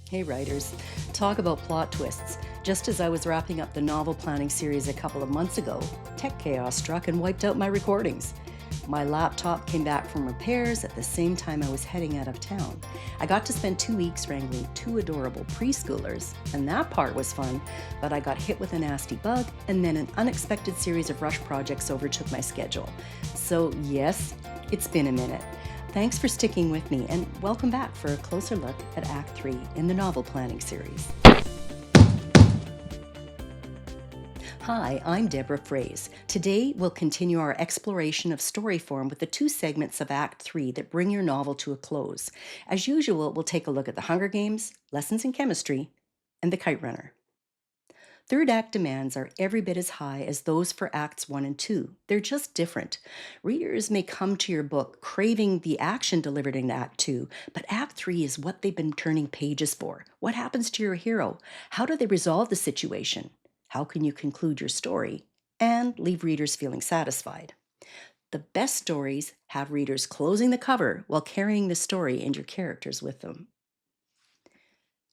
Hey writers, talk about plot twists. Just as I was wrapping up the novel planning series a couple of months ago, tech chaos struck and wiped out my recordings. My laptop came back from repairs at the same time I was heading out of town. I got to spend 2 weeks wrangling two adorable preschoolers, and that part was fun, but I got hit with a nasty bug, and then an unexpected series of rush projects overtook my schedule. So, yes, it's been a minute. Thanks for sticking with me, and welcome back for a closer look at Act 3 in the novel planning series. Hi, I'm Deborah Froese. Today, we'll continue our exploration of story form with the two segments of Act 3 that bring your novel to a close. As usual, we'll take a look at the Hunger Games, lessons in chemistry, and the Kite Runner. Third act demands are every bit as high as those for Acts 1 and 2. They're just different. Readers may come to your book craving the action delivered in Act 2, but Act 3 is what they've been turning pages for. What happens to your hero? How do they resolve the situation? How can you conclude your story and leave readers feeling satisfied? The best stories have readers closing the cover while carrying the story and your characters with them.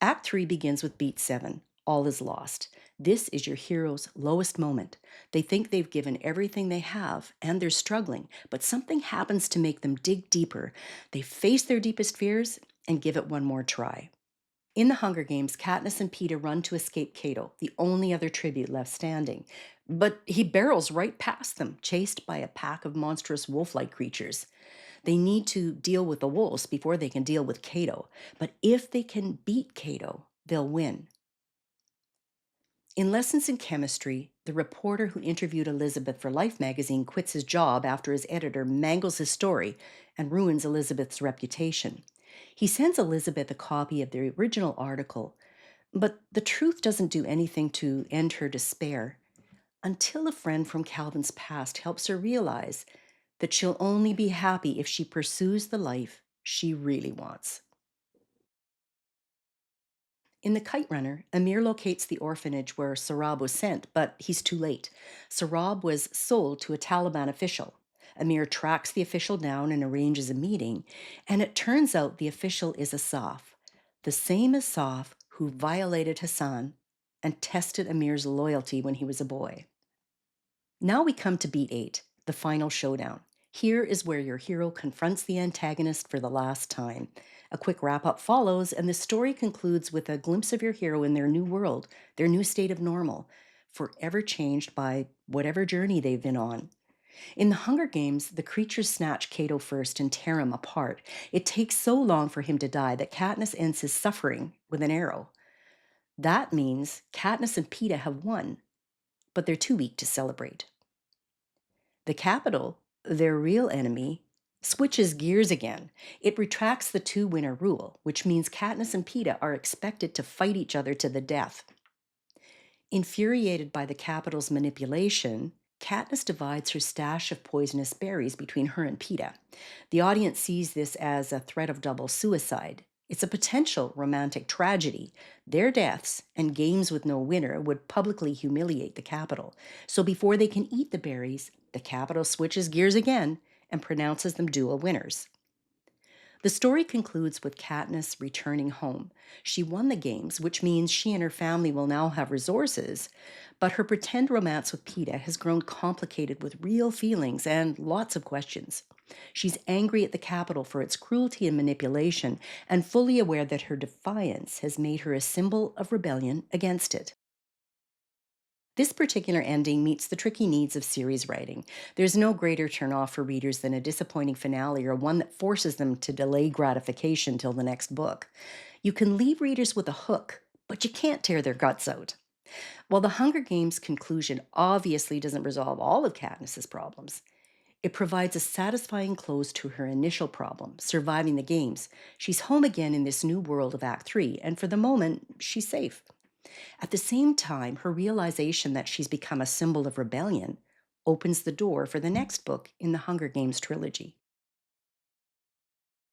Act 3 begins with beat 7. All is lost. This is your hero's lowest moment. They think they've given everything they have and they're struggling, but something happens to make them dig deeper. They face their deepest fears and give it one more try. In the Hunger Games, Katniss and Peeta run to escape Cato, the only other tribute left standing. But he barrels right past them, chased by a pack of monstrous wolf-like creatures. They need to deal with the wolves before they can deal with Cato. But if they can beat Cato, they'll win. In Lessons in Chemistry, the reporter who interviewed Elizabeth for Life magazine quits his job after his editor mangles his story and ruins Elizabeth's reputation. He sends Elizabeth a copy of the original article, but the truth doesn't do anything to end her despair until a friend from Calvin's past helps her realize that she'll only be happy if she pursues the life she really wants. In The Kite Runner, Amir locates the orphanage where Sarab was sent, but he's too late. Sarab was sold to a Taliban official. Amir tracks the official down and arranges a meeting, and it turns out the official is Asaf, the same Asaf who violated Hassan and tested Amir's loyalty when he was a boy. Now we come to beat 8, the final showdown. Here is where your hero confronts the antagonist for the last time. A quick wrap-up follows, and the story concludes with a glimpse of your hero in their new world, their new state of normal, forever changed by whatever journey they've been on. In the Hunger Games, the creatures snatch Cato first and tear him apart. It takes so long for him to die that Katniss ends his suffering with an arrow. That means Katniss and Peeta have won, but they're too weak to celebrate. The Capitol, their real enemy, switches gears again. It retracts the two-winner rule, which means Katniss and Peeta are expected to fight each other to the death. Infuriated by the Capitol's manipulation, Katniss divides her stash of poisonous berries between her and Peeta. The audience sees this as a threat of double suicide. It's a potential romantic tragedy. Their deaths and games with no winner would publicly humiliate the Capitol. So before they can eat the berries, the Capitol switches gears again and pronounces them dual winners. The story concludes with Katniss returning home. She won the games, which means she and her family will now have resources, but her pretend romance with Peeta has grown complicated with real feelings and lots of questions. She's angry at the Capitol for its cruelty and manipulation, and fully aware that her defiance has made her a symbol of rebellion against it. This particular ending meets the tricky needs of series writing. There's no greater turnoff for readers than a disappointing finale or one that forces them to delay gratification till the next book. You can leave readers with a hook, but you can't tear their guts out. While the Hunger Games conclusion obviously doesn't resolve all of Katniss's problems, it provides a satisfying close to her initial problem, surviving the games. She's home again in this new world of Act 3, and for the moment, she's safe. At the same time, her realization that she's become a symbol of rebellion opens the door for the next book in the Hunger Games trilogy.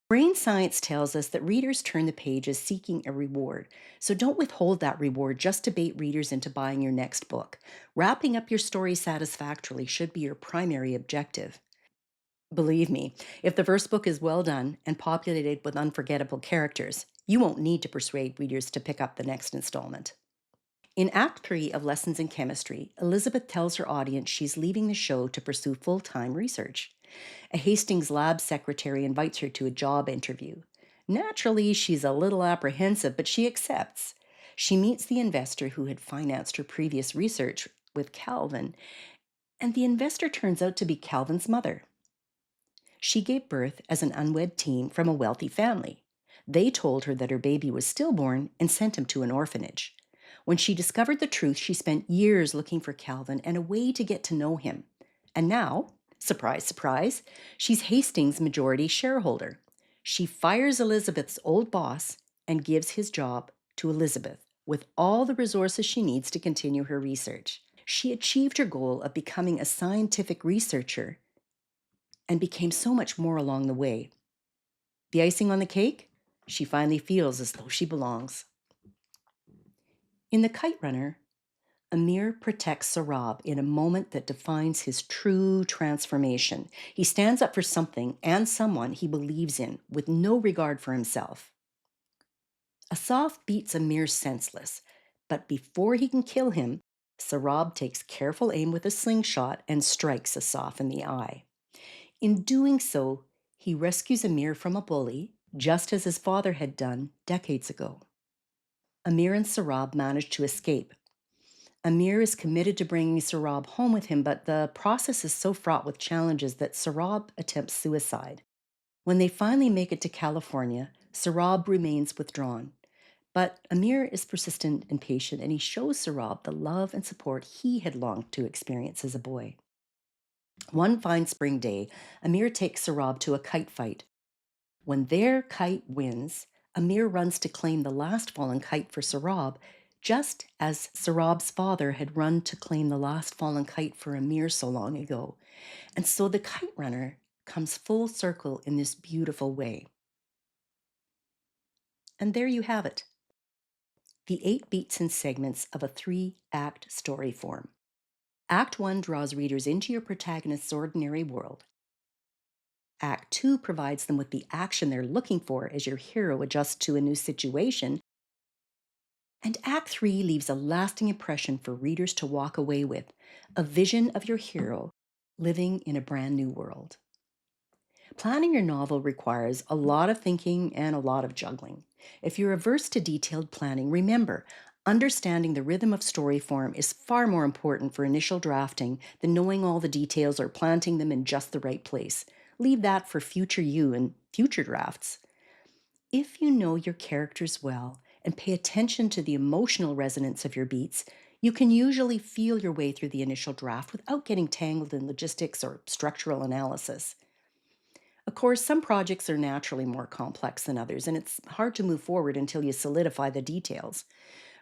Brain science tells us that readers turn the pages seeking a reward, so don't withhold that reward just to bait readers into buying your next book. Wrapping up your story satisfactorily should be your primary objective. Believe me, if the first book is well done and populated with unforgettable characters, you won't need to persuade readers to pick up the next installment. In Act 3 of Lessons in Chemistry, Elizabeth tells her audience she's leaving the show to pursue full time research. A Hastings lab secretary invites her to a job interview. Naturally, she's a little apprehensive, but she accepts. She meets the investor who had financed her previous research with Calvin, and the investor turns out to be Calvin's mother. She gave birth as an unwed teen from a wealthy family. They told her that her baby was stillborn and sent him to an orphanage. When she discovered the truth, she spent years looking for Calvin and a way to get to know him. And now, surprise, surprise, she's Hastings' majority shareholder. She fires Elizabeth's old boss and gives his job to Elizabeth with all the resources she needs to continue her research. She achieved her goal of becoming a scientific researcher and became so much more along the way. The icing on the cake? She finally feels as though she belongs. In The Kite Runner, Amir protects Sarab in a moment that defines his true transformation. He stands up for something and someone he believes in with no regard for himself. Asaf beats Amir senseless, but before he can kill him, Sarab takes careful aim with a slingshot and strikes Asaf in the eye. In doing so, he rescues Amir from a bully, just as his father had done decades ago. Amir and Sarab manage to escape. Amir is committed to bringing Sarab home with him, but the process is so fraught with challenges that Sarab attempts suicide. When they finally make it to California, Sarab remains withdrawn. But Amir is persistent and patient, and he shows Sarab the love and support he had longed to experience as a boy. One fine spring day, Amir takes Sarab to a kite fight. When their kite wins, Amir runs to claim the last fallen kite for Sarab, just as Sarab's father had run to claim the last fallen kite for Amir so long ago. And so the Kite Runner comes full circle in this beautiful way. And there you have it. The 8 beats and segments of a 3-act story form. Act 1 draws readers into your protagonist's ordinary world. Act 2 provides them with the action they're looking for as your hero adjusts to a new situation. And Act 3 leaves a lasting impression for readers to walk away with, a vision of your hero living in a brand new world. Planning your novel requires a lot of thinking and a lot of juggling. If you're averse to detailed planning, remember, understanding the rhythm of story form is far more important for initial drafting than knowing all the details or planting them in just the right place. Leave that for future you and future drafts. If you know your characters well and pay attention to the emotional resonance of your beats, you can usually feel your way through the initial draft without getting tangled in logistics or structural analysis. Of course, some projects are naturally more complex than others, and it's hard to move forward until you solidify the details.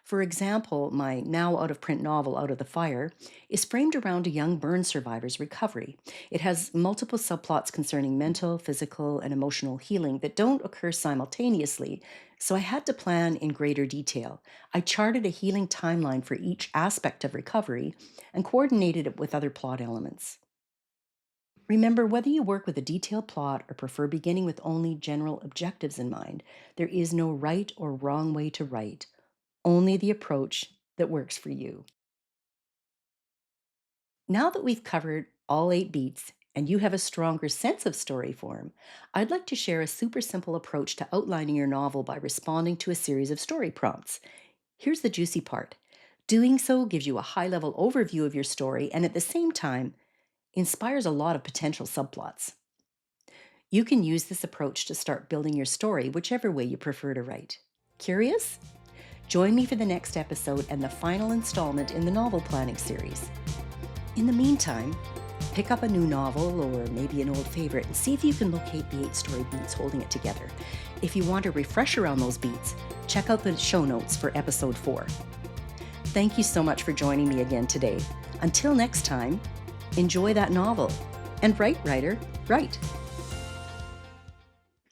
For example, my now out-of-print novel, Out of the Fire, is framed around a young burn survivor's recovery. It has multiple subplots concerning mental, physical, and emotional healing that don't occur simultaneously, so I had to plan in greater detail. I charted a healing timeline for each aspect of recovery and coordinated it with other plot elements. Remember, whether you work with a detailed plot or prefer beginning with only general objectives in mind, there is no right or wrong way to write, only the approach that works for you. Now that we've covered all 8 beats and you have a stronger sense of story form, I'd like to share a super simple approach to outlining your novel by responding to a series of story prompts. Here's the juicy part. Doing so gives you a high-level overview of your story and at the same time inspires a lot of potential subplots. You can use this approach to start building your story whichever way you prefer to write. Curious? Join me for the next episode and the final installment in the novel planning series. In the meantime, pick up a new novel or maybe an old favorite and see if you can locate the 8 story beats holding it together. If you want a refresher on those beats, check out the show notes for episode 4. Thank you so much for joining me again today. Until next time, enjoy that novel. And write, writer, write.